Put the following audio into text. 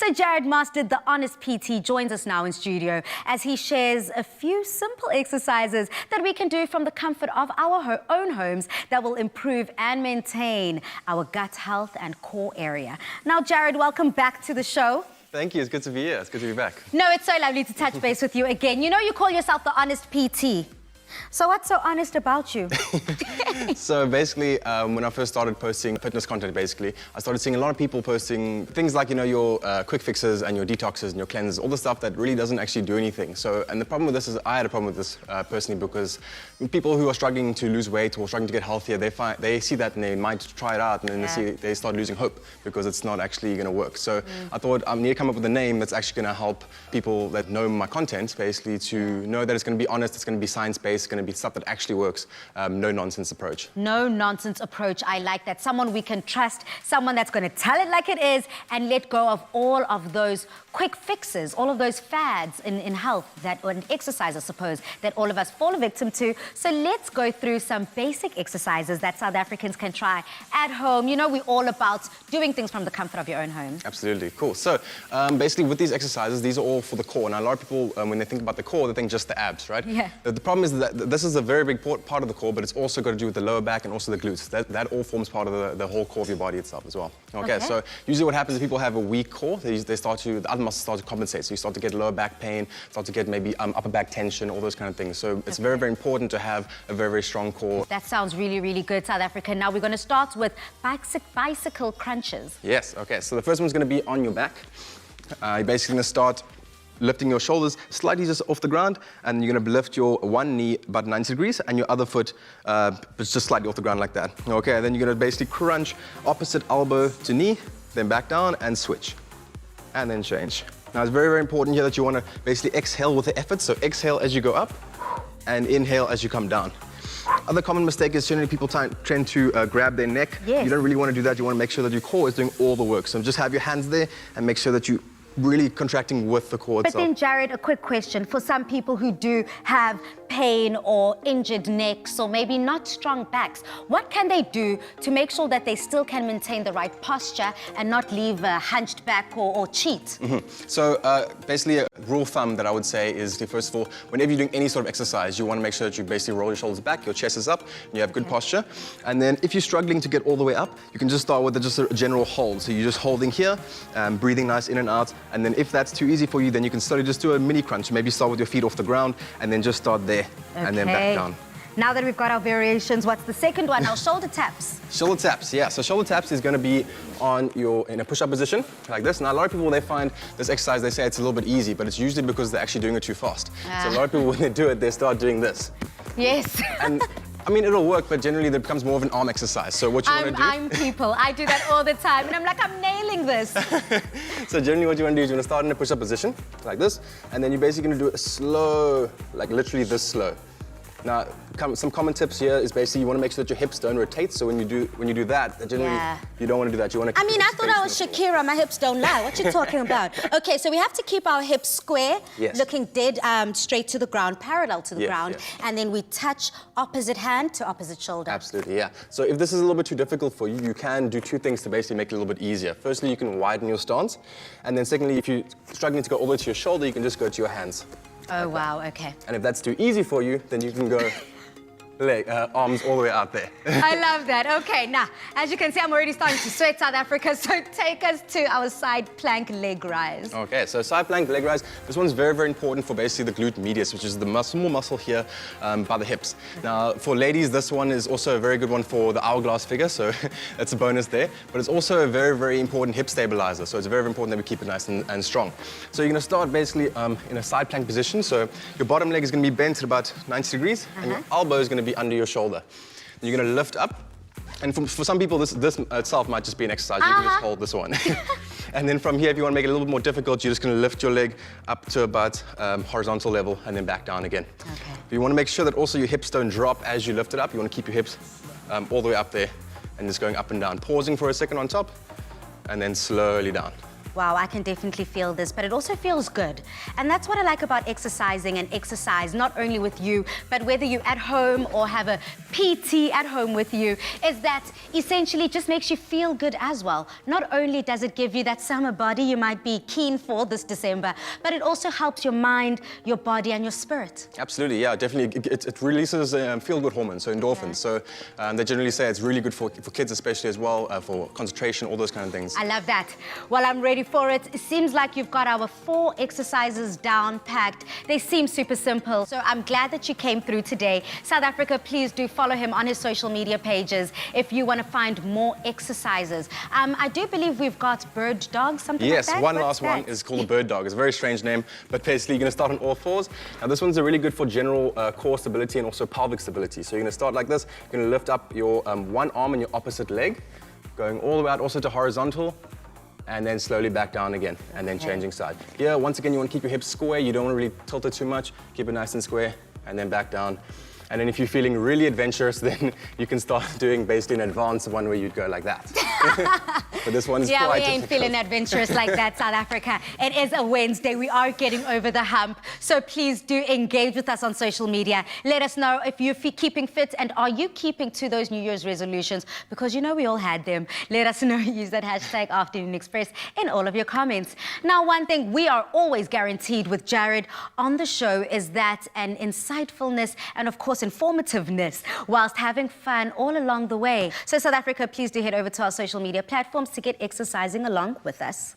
So Jaryd Mostert, the Honest PT, joins us now in studio as he shares a few simple exercises that we can do from the comfort of our own homes that will improve and maintain our gut health and core area. Now, Jaryd, welcome back to the show. Thank you. It's good to be here. It's good to be back. No, it's so lovely to touch base with you again. You know, you call yourself the Honest PT. So what's so honest about you? So basically, when I first started posting fitness content, I started seeing a lot of people posting things like, your quick fixes and your detoxes and your cleanses, all the stuff that really doesn't actually do anything. So, and the problem with this is, I had a problem with this personally, because people who are struggling to lose weight or struggling to get healthier, they see that and they might try it out, and then they start losing hope because it's not actually going to work. So I thought I need to come up with a name that's actually going to help people that know my content, basically, to know that it's going to be honest, it's going to be science-based, it's going to be stuff that actually works, no-nonsense approach. No-nonsense approach, I like that. Someone we can trust, someone that's going to tell it like it is and let go of all of those quick fixes, all of those fads in health or in exercise, I suppose, that all of us fall victim to. So let's go through some basic exercises that South Africans can try at home. You know, we're all about doing things from the comfort of your own home. Absolutely, cool. So basically with these exercises, these are all for the core. Now, a lot of people, when they think about the core, they think just the abs, right? Yeah. The problem is that this is a very big part of the core, but it's also got to do with the lower back and also the glutes. That all forms part of the whole core of your body itself as well. Okay, so usually what happens is people have a weak core, the other muscles start to compensate. So you start to get lower back pain, start to get maybe upper back tension, all those kind of things. So it's very, very important to have a very, very strong core. That sounds really, really good, South Africa. Now we're going to start with bicycle crunches. Yes, okay. So the first one's going to be on your back. You're basically going to start lifting your shoulders slightly just off the ground, and you're going to lift your one knee about 90 degrees and your other foot just slightly off the ground like that. Okay, then you're going to basically crunch opposite elbow to knee, then back down and switch, and then change. Now, it's very, very important here that you want to basically exhale with the effort. So exhale as you go up and inhale as you come down. Other common mistake is generally people tend to grab their neck. Yes. You don't really want to do that. You want to make sure that your core is doing all the work. So just have your hands there and make sure that you really contracting with the core itself. But then, Jaryd, a quick question. For some people who do have pain or injured necks or maybe not strong backs, what can they do to make sure that they still can maintain the right posture and not leave a hunched back or cheat? So basically a rule of thumb that I would say is, first of all, whenever you're doing any sort of exercise, you want to make sure that you basically roll your shoulders back, your chest is up, and you have good posture. And then if you're struggling to get all the way up, you can just start with just a general hold. So you're just holding here, breathing nice in and out. And then if that's too easy for you, then you can slowly just do a mini crunch. Maybe start with your feet off the ground and then just start there and then back down. Now that we've got our variations, what's the second one? Our shoulder taps. Shoulder taps, yeah. So shoulder taps is going to be in a push-up position like this. Now, a lot of people, they find this exercise, they say it's a little bit easy, but it's usually because they're actually doing it too fast. So a lot of people, when they do it, they start doing this. Yes. And I mean, it'll work, but generally it becomes more of an arm exercise. So what you want to do... I'm people. I do that all the time, and I'm like, I'm nailing this. So generally what you want to do is you want to start in a push-up position, like this, and then you're basically going to do it slow, like literally this slow. Now, some common tips here is basically you want to make sure that your hips don't rotate. So when you do that, generally you don't want to do that. You want to. I mean, I thought I was Shakira. My hips don't lie. What you talking about? Okay, so we have to keep our hips square, looking dead straight to the ground, parallel to the ground, and then we touch opposite hand to opposite shoulder. Absolutely, yeah. So if this is a little bit too difficult for you, you can do two things to basically make it a little bit easier. Firstly, you can widen your stance, and then secondly, if you're struggling to go all the way to your shoulder, you can just go to your hands. Oh, wow, okay. And if that's too easy for you, then you can go arms all the way out there. I love that. Okay, now, as you can see, I'm already starting to sweat, South Africa, so take us to our side plank leg rise. Okay, so side plank leg rise, this one's very, very important for basically the glute medius, which is the small muscle here by the hips. Now, for ladies, this one is also a very good one for the hourglass figure, so that's a bonus there. But it's also a very, very important hip stabilizer, so it's very, very important that we keep it nice and strong. So you're going to start basically in a side plank position, so your bottom leg is going to be bent at about 90 degrees, and your elbow is going to be under your shoulder. Then you're going to lift up, and for some people this itself might just be an exercise. You can just hold this one. And then from here, if you want to make it a little bit more difficult, you're just going to lift your leg up to about horizontal level and then back down again. Okay. But you want to make sure that also your hips don't drop as you lift it up. You want to keep your hips all the way up there and just going up and down. Pausing for a second on top and then slowly down. Wow, I can definitely feel this, but it also feels good. And that's what I like about exercising and exercise, not only with you, but whether you're at home or have a PT at home with you, is that essentially just makes you feel good as well. Not only does it give you that summer body you might be keen for this December, but it also helps your mind, your body, and your spirit. Absolutely, yeah, definitely. It releases feel-good hormones, so endorphins. Yeah. So they generally say it's really good for kids especially as well, for concentration, all those kind of things. I love that. Well, I'm ready for it. It seems like you've got our 4 exercises down packed. They seem super simple. So I'm glad that you came through today. South Africa, please do follow him on his social media pages if you want to find more exercises. I do believe we've got bird dog, something like that. Yes, one last one is called a bird dog. It's a very strange name, but basically you're going to start on all fours. Now this one's really good for general core stability and also pelvic stability. So you're going to start like this. You're going to lift up your one arm and your opposite leg, going all the way out also to horizontal, and then slowly back down again, and then changing side. Here, once again, you want to keep your hips square. You don't want to really tilt it too much. Keep it nice and square, and then back down. And then if you're feeling really adventurous, then you can start doing basically an advanced one where you'd go like that. But this one is quite Yeah, we difficult. ain't feeling adventurous like that, South Africa. It is a Wednesday. We are getting over the hump. So please do engage with us on social media. Let us know if you're keeping fit and are you keeping to those New Year's resolutions? Because you know we all had them. Let us know. Use that hashtag Afternoon Express in all of your comments. Now, one thing we are always guaranteed with Jaryd on the show is that an insightfulness and, of course, informativeness whilst having fun all along the way. So South Africa, please do head over to our social media platforms to get exercising along with us.